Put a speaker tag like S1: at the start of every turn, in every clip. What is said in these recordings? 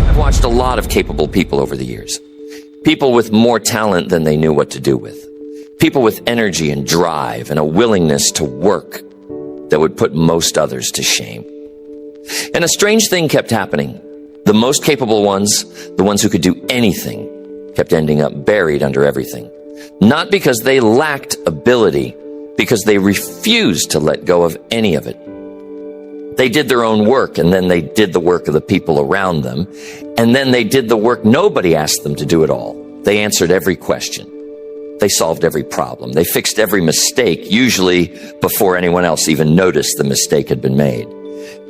S1: I've watched a lot of capable people over the years. People with more talent than they knew what to do with. People with energy and drive and a willingness to work that would put most others to shame. And a strange thing kept happening. The most capable ones, the ones who could do anything, kept ending up buried under everything. Not because they lacked ability, because they refused to let go of any of it. They did their own work, and then they did the work of the people around them, and then they did the work nobody asked them to do at all. They answered every question. They solved every problem. They fixed every mistake, usually before anyone else even noticed the mistake had been made.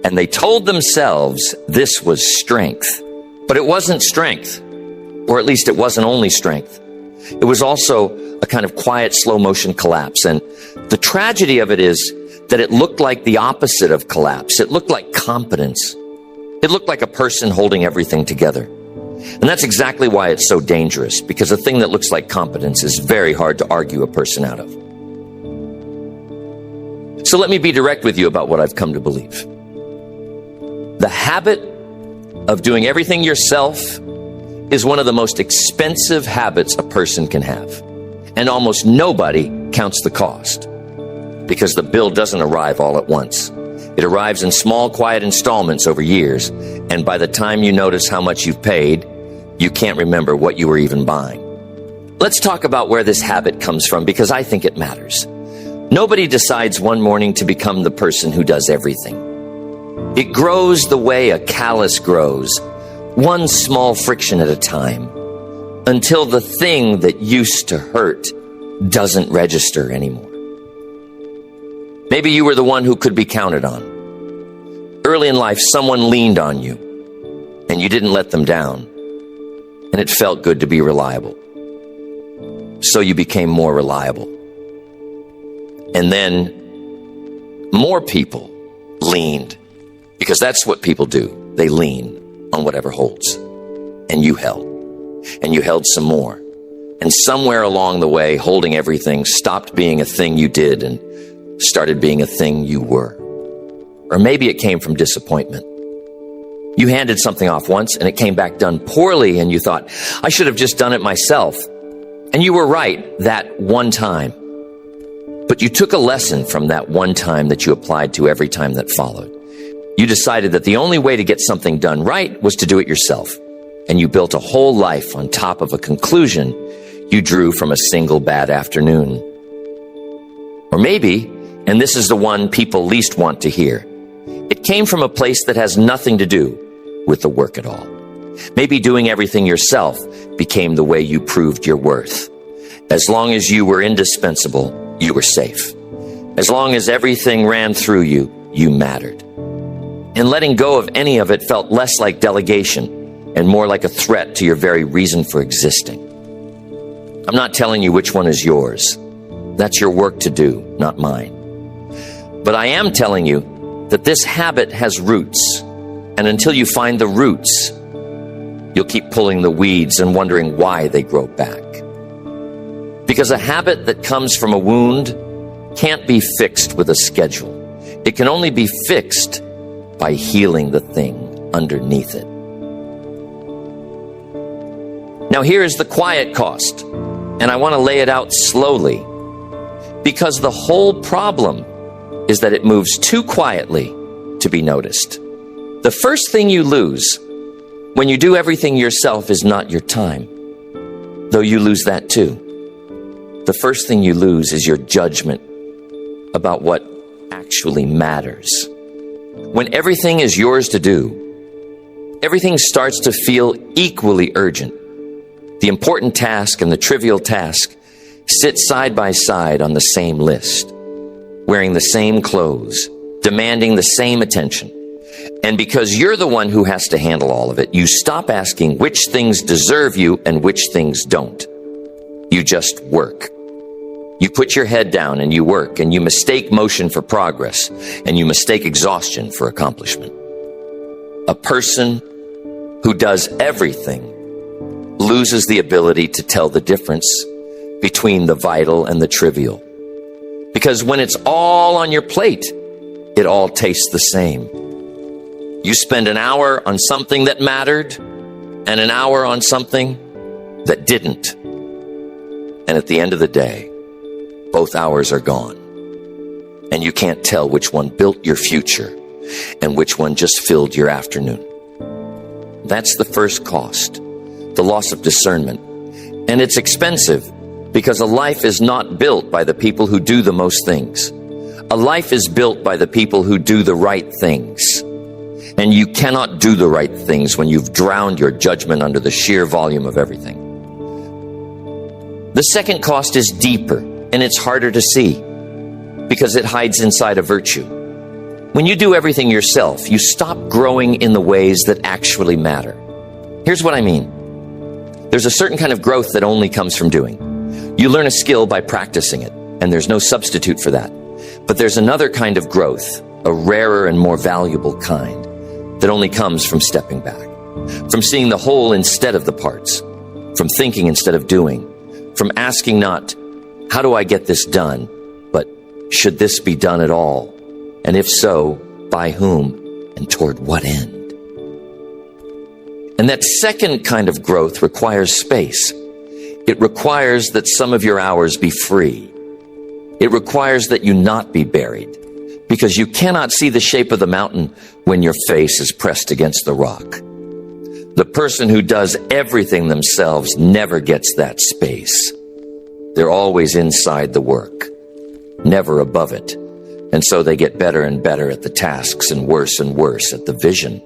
S1: And they told themselves this was strength. But it wasn't strength, or at least it wasn't only strength. It was also a kind of quiet, slow motion collapse. And the tragedy of it is that it looked like the opposite of collapse. It looked like competence. It looked like a person holding everything together. And that's exactly why it's so dangerous, because a thing that looks like competence is very hard to argue a person out of. So let me be direct with you about what I've come to believe. The habit of doing everything yourself is one of the most expensive habits a person can have. And almost nobody counts the cost, because the bill doesn't arrive all at once. It arrives in small, quiet installments over years, and by the time you notice how much you've paid, you can't remember what you were even buying. Let's talk about where this habit comes from, because I think it matters. Nobody decides one morning to become the person who does everything. It grows the way a callus grows, one small friction at a time, until the thing that used to hurt doesn't register anymore. Maybe you were the one who could be counted on. Early in life, someone leaned on you, and you didn't let them down. And it felt good to be reliable. So you became more reliable. And then more people leaned, because that's what people do. They lean on whatever holds. And you held. And you held some more. And somewhere along the way, holding everything stopped being a thing you did and started being a thing you were. Or maybe it came from disappointment. You handed something off once and it came back done poorly, and you thought, I should have just done it myself. And you were right that one time. But you took a lesson from that one time that you applied to every time that followed. You decided that the only way to get something done right was to do it yourself. And you built a whole life on top of a conclusion you drew from a single bad afternoon. Or maybe, and this is the one people least want to hear, it came from a place that has nothing to do with the work at all. Maybe doing everything yourself became the way you proved your worth. As long as you were indispensable, you were safe. As long as everything ran through you, you mattered. And letting go of any of it felt less like delegation and more like a threat to your very reason for existing. I'm not telling you which one is yours. That's your work to do, not mine. But I am telling you that this habit has roots. And until you find the roots, you'll keep pulling the weeds and wondering why they grow back. Because a habit that comes from a wound can't be fixed with a schedule. It can only be fixed by healing the thing underneath it. Now here is the quiet cost, and I want to lay it out slowly, because the whole problem is that it moves too quietly to be noticed. The first thing you lose when you do everything yourself is not your time, though you lose that too. The first thing you lose is your judgment about what actually matters. When everything is yours to do, everything starts to feel equally urgent. The important task and the trivial task sit side by side on the same list, wearing the same clothes, demanding the same attention. And because you're the one who has to handle all of it, you stop asking which things deserve you and which things don't. You just work. You put your head down and you work, and you mistake motion for progress, and you mistake exhaustion for accomplishment. A person who does everything loses the ability to tell the difference between the vital and the trivial. Because when it's all on your plate, it all tastes the same. You spend an hour on something that mattered and an hour on something that didn't. And at the end of the day, both hours are gone. And you can't tell which one built your future and which one just filled your afternoon. That's the first cost, the loss of discernment. And it's expensive because a life is not built by the people who do the most things. A life is built by the people who do the right things. And you cannot do the right things when you've drowned your judgment under the sheer volume of everything. The second cost is deeper, and it's harder to see because it hides inside a virtue. When you do everything yourself, you stop growing in the ways that actually matter. Here's what I mean. There's a certain kind of growth that only comes from doing. You learn a skill by practicing it, and there's no substitute for that. But there's another kind of growth, a rarer and more valuable kind, that only comes from stepping back, from seeing the whole instead of the parts, from thinking instead of doing, from asking not, how do I get this done, but should this be done at all? And if so, by whom and toward what end? And that second kind of growth requires space. It requires that some of your hours be free. It requires that you not be buried, because you cannot see the shape of the mountain when your face is pressed against the rock. The person who does everything themselves never gets that space. They're always inside the work, never above it. And so they get better and better at the tasks and worse at the vision.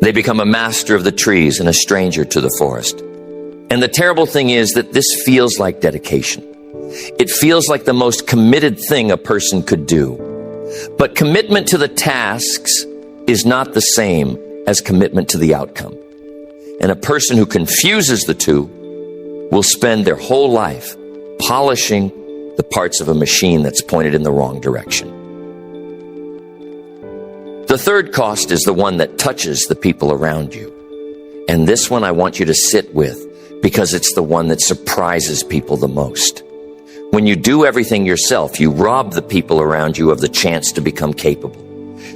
S1: They become a master of the trees and a stranger to the forest. And the terrible thing is that this feels like dedication. It feels like the most committed thing a person could do. But commitment to the tasks is not the same as commitment to the outcome. And a person who confuses the two will spend their whole life polishing the parts of a machine that's pointed in the wrong direction. The third cost is the one that touches the people around you. And this one I want you to sit with because it's the one that surprises people the most. When you do everything yourself, you rob the people around you of the chance to become capable.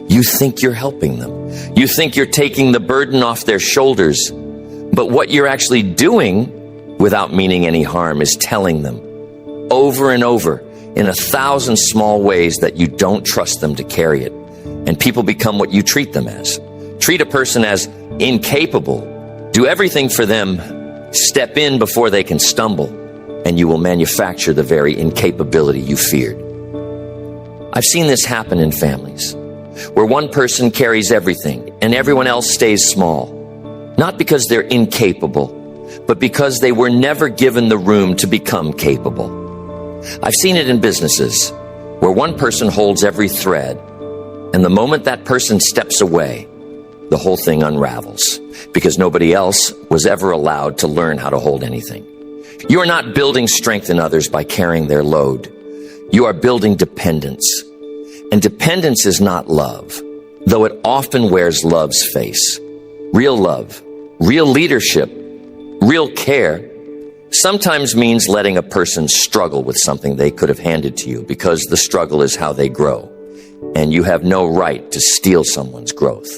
S1: You think you're helping them. You think you're taking the burden off their shoulders. But what you're actually doing, without meaning any harm, is telling them over and over in 1,000 small ways that you don't trust them to carry it. And people become what you treat them as. Treat a person as incapable. Do everything for them. Step in before they can stumble. And you will manufacture the very incapability you feared. I've seen this happen in families, where one person carries everything and everyone else stays small. Not because they're incapable, but because they were never given the room to become capable. I've seen it in businesses, where one person holds every thread, and the moment that person steps away, the whole thing unravels, because nobody else was ever allowed to learn how to hold anything. You are not building strength in others by carrying their load. You are building dependence. And dependence is not love, though it often wears love's face. Real love, real leadership, real care sometimes means letting a person struggle with something they could have handed to you, because the struggle is how they grow. And you have no right to steal someone's growth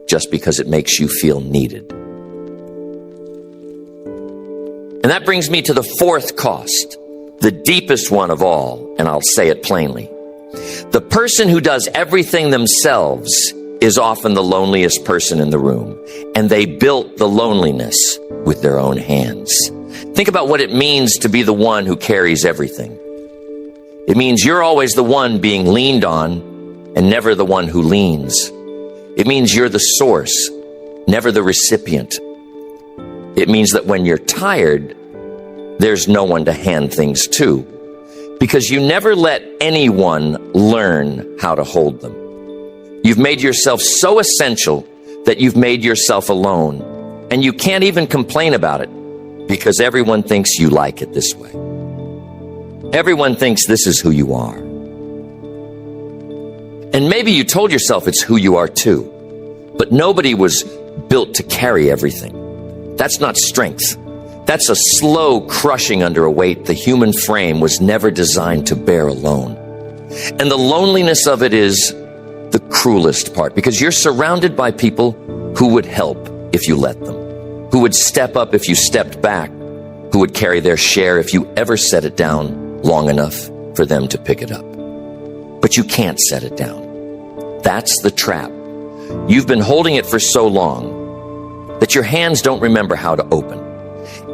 S1: just because it makes you feel needed. And that brings me to the fourth cost, the deepest one of all, and I'll say it plainly. The person who does everything themselves is often the loneliest person in the room, and they built the loneliness with their own hands. Think about what it means to be the one who carries everything. It means you're always the one being leaned on and never the one who leans. It means you're the source, never the recipient. It means that when you're tired, there's no one to hand things to, because you never let anyone learn how to hold them. You've made yourself so essential that you've made yourself alone, and you can't even complain about it because everyone thinks you like it this way. Everyone thinks this is who you are. And maybe you told yourself it's who you are too, but nobody was built to carry everything. That's not strength. That's a slow crushing under a weight the human frame was never designed to bear alone. And the loneliness of it is the cruelest part, because you're surrounded by people who would help if you let them, who would step up if you stepped back, who would carry their share if you ever set it down long enough for them to pick it up. But you can't set it down. That's the trap. You've been holding it for so long that your hands don't remember how to open.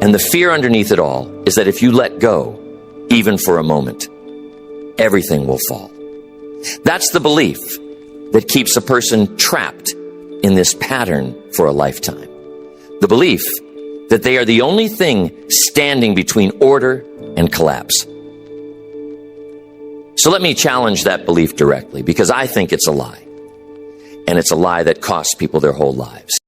S1: And the fear underneath it all is that if you let go, even for a moment, everything will fall. That's the belief that keeps a person trapped in this pattern for a lifetime. The belief that they are the only thing standing between order and collapse. So let me challenge that belief directly, because I think it's a lie. And it's a lie that costs people their whole lives.